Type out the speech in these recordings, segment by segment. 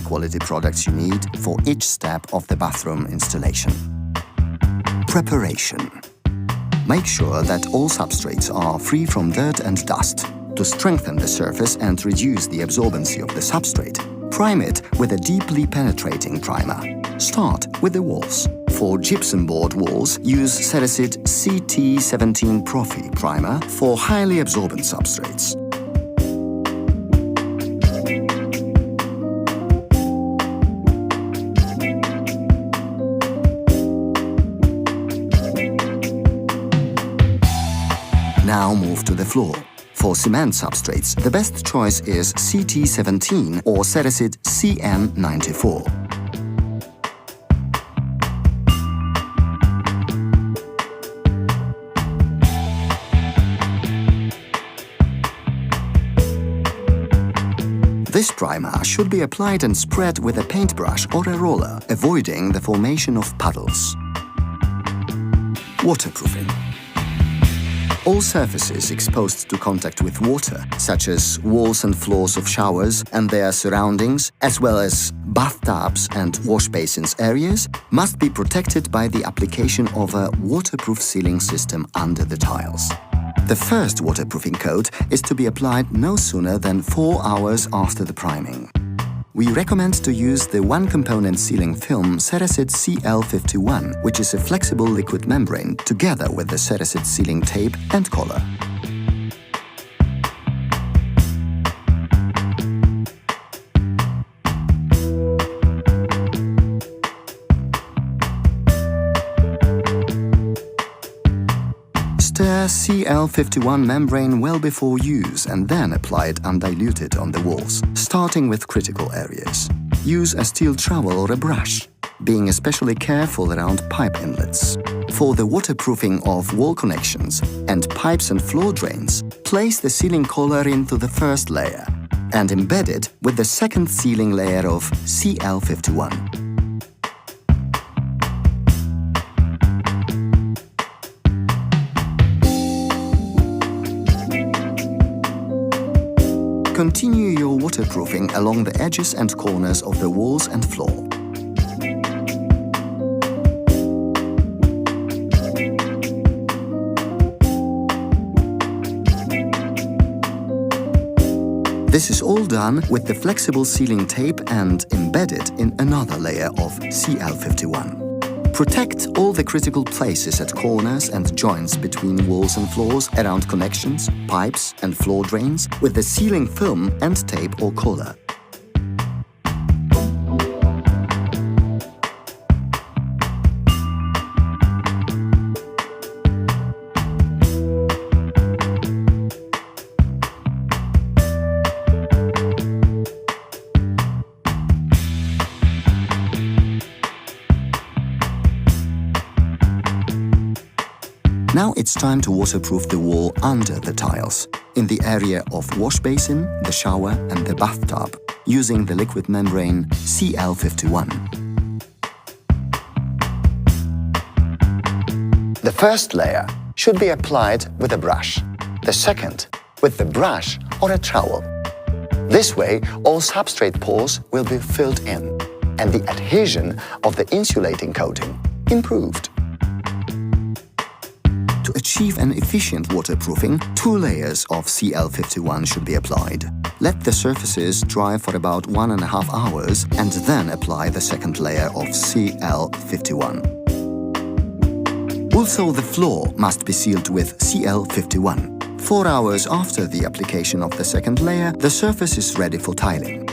quality products you need for each step of the bathroom installation. Preparation. Make sure that all substrates are free from dirt and dust. To strengthen the surface and reduce the absorbency of the substrate, prime it with a deeply penetrating primer. Start with the walls. For gypsum board walls, use Ceresit CT17 Profi primer for highly absorbent substrates. Now move to the floor. For cement substrates, the best choice is CT17 or Ceresit CN94. This primer should be applied and spread with a paintbrush or a roller, avoiding the formation of puddles. Waterproofing. All surfaces exposed to contact with water, such as walls and floors of showers and their surroundings, as well as bathtubs and wash basins areas, must be protected by the application of a waterproof sealing system under the tiles. The first waterproofing coat is to be applied no sooner than 4 hours after the priming. We recommend to use the one-component sealing film Ceresit CL51, which is a flexible liquid membrane, together with the Ceresit sealing tape and collar. Stir CL51 membrane well before use and then apply it undiluted on the walls, starting with critical areas. Use a steel trowel or a brush, being especially careful around pipe inlets. For the waterproofing of wall connections and pipes and floor drains, place the sealing collar into the first layer and embed it with the second sealing layer of CL51. Continue your waterproofing along the edges and corners of the walls and floor. This is all done with the flexible sealing tape and embedded in another layer of CL51. Protect all the critical places at corners and joints between walls and floors, around connections, pipes and floor drains with the sealing film and tape or collar. Now it's time to waterproof the wall under the tiles, in the area of wash basin, the shower and the bathtub, using the liquid membrane CL51. The first layer should be applied with a brush, the second with the brush or a trowel. This way, all substrate pores will be filled in and the adhesion of the insulating coating improved. To achieve an efficient waterproofing, 2 layers of CL51 should be applied. Let the surfaces dry for about 1.5 hours and then apply the second layer of CL51. Also, the floor must be sealed with CL51. 4 hours after the application of the second layer, the surface is ready for tiling.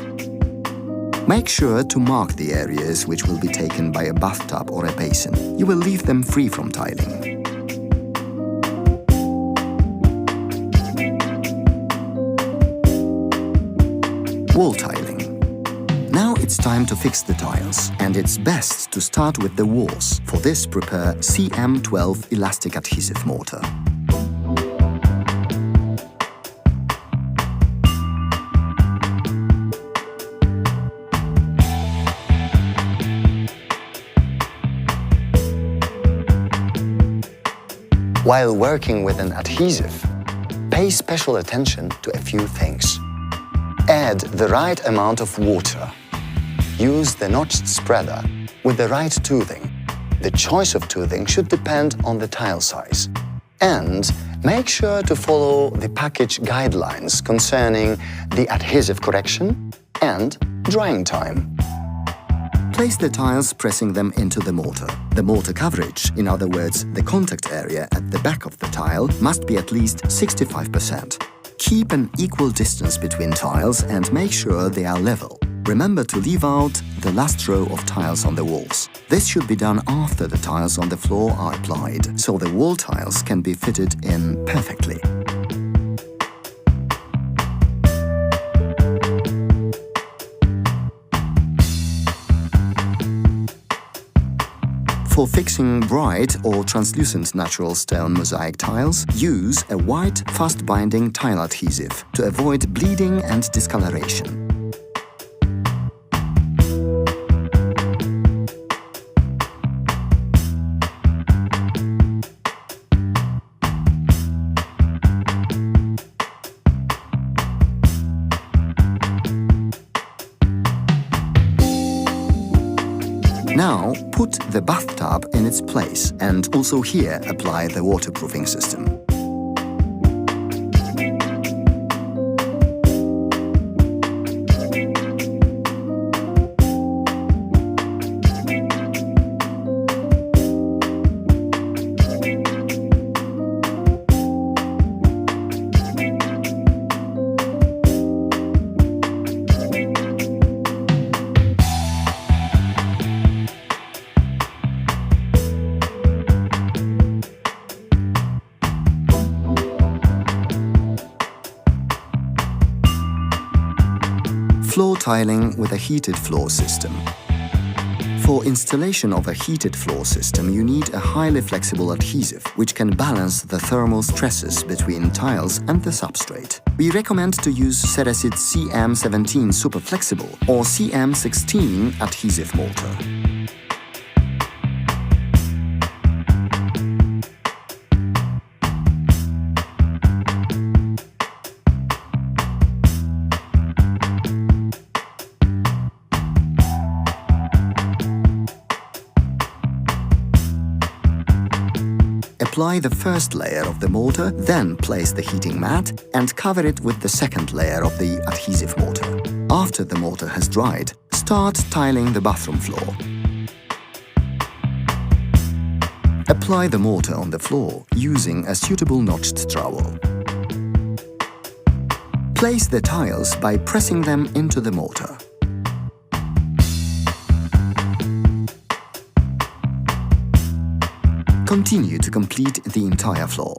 Make sure to mark the areas which will be taken by a bathtub or a basin. You will leave them free from tiling. Wall tiling. Now it's time to fix the tiles, and it's best to start with the walls. For this, prepare CM12 elastic adhesive mortar. While working with an adhesive, pay special attention to a few things. Add the right amount of water. use the notched spreader with the right toothing. The choice of toothing should depend on the tile size. And make sure to follow the package guidelines concerning the adhesive correction and drying time. Place the tiles pressing them into the mortar. The mortar coverage, in other words, the contact area at the back of the tile, must be at least 65%. Keep an equal distance between tiles and make sure they are level. Remember to leave out the last row of tiles on the walls. This should be done after the tiles on the floor are applied, so the wall tiles can be fitted in perfectly. For fixing bright or translucent natural stone mosaic tiles, use a white fast-binding tile adhesive to avoid bleeding and discoloration. Now, put the bathtub in its place and also here apply the waterproofing system. Floor tiling with a heated floor system. For installation of a heated floor system, you need a highly flexible adhesive, which can balance the thermal stresses between tiles and the substrate. We recommend to use Ceresit CM17 Super Flexible or CM16 adhesive mortar. Apply the first layer of the mortar, then place the heating mat and cover it with the second layer of the adhesive mortar. After the mortar has dried, start tiling the bathroom floor. Apply the mortar on the floor using a suitable notched trowel. Place the tiles by pressing them into the mortar. Continue to complete the entire floor.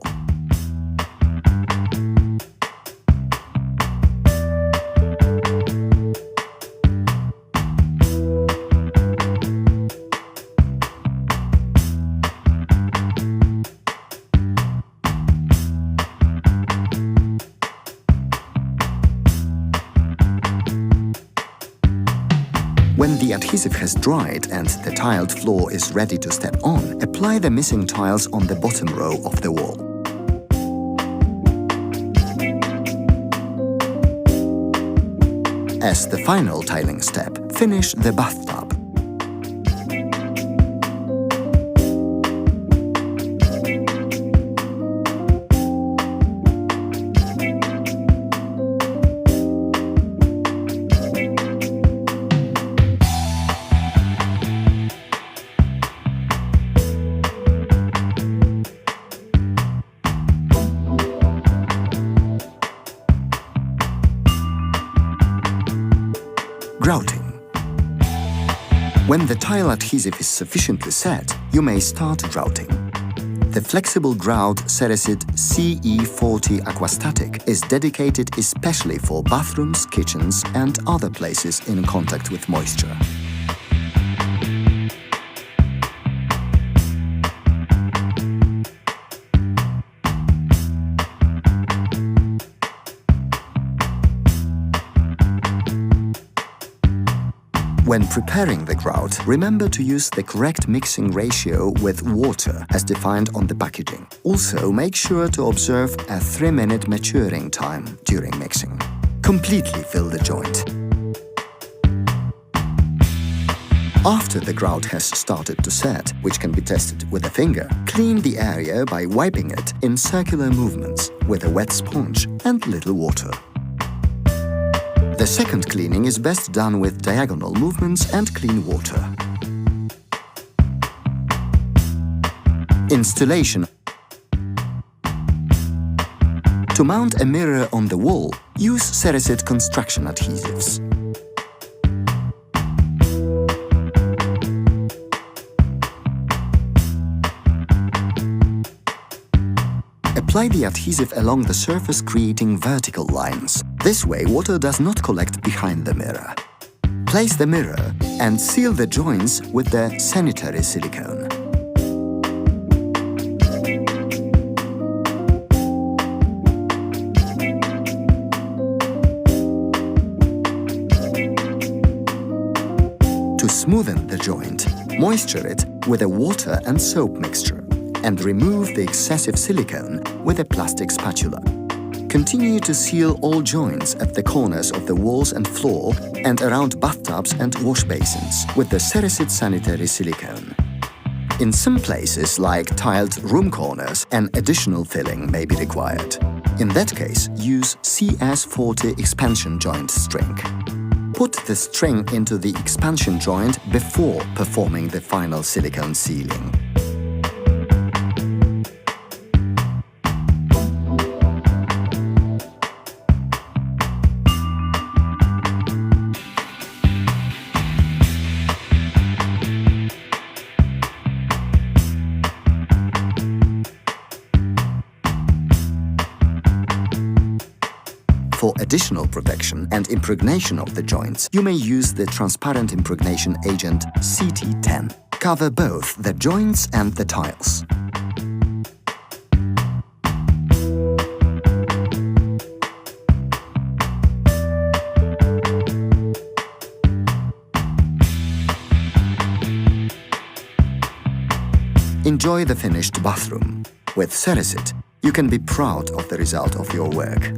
When the adhesive has dried and the tiled floor is ready to step on, apply the missing tiles on the bottom row of the wall. As the final tiling step, finish the bathtub. Grouting. When the tile adhesive is sufficiently set, you may start grouting. The flexible grout Ceresit CE40 Aquastatic is dedicated especially for bathrooms, kitchens, and other places in contact with moisture. When preparing the grout, remember to use the correct mixing ratio with water as defined on the packaging. Also, make sure to observe a 3-minute maturing time during mixing. Completely fill the joint. After the grout has started to set, which can be tested with a finger, clean the area by wiping it in circular movements with a wet sponge and little water. The second cleaning is best done with diagonal movements and clean water. Installation. To mount a mirror on the wall, use Ceresit construction adhesives. Apply the adhesive along the surface, creating vertical lines. This way, water does not collect behind the mirror. Place the mirror and seal the joints with the sanitary silicone. To smoothen the joint, moisture it with a water and soap mixture and remove the excessive silicone with a plastic spatula. Continue to seal all joints at the corners of the walls and floor and around bathtubs and wash basins with the Ceresit sanitary silicone. In some places, like tiled room corners, an additional filling may be required. In that case, use CS40 expansion joint string. Put the string into the expansion joint before performing the final silicone sealing. For additional protection and impregnation of the joints, you may use the transparent impregnation agent CT10. Cover both the joints and the tiles. Enjoy the finished bathroom. With Ceresit, you can be proud of the result of your work.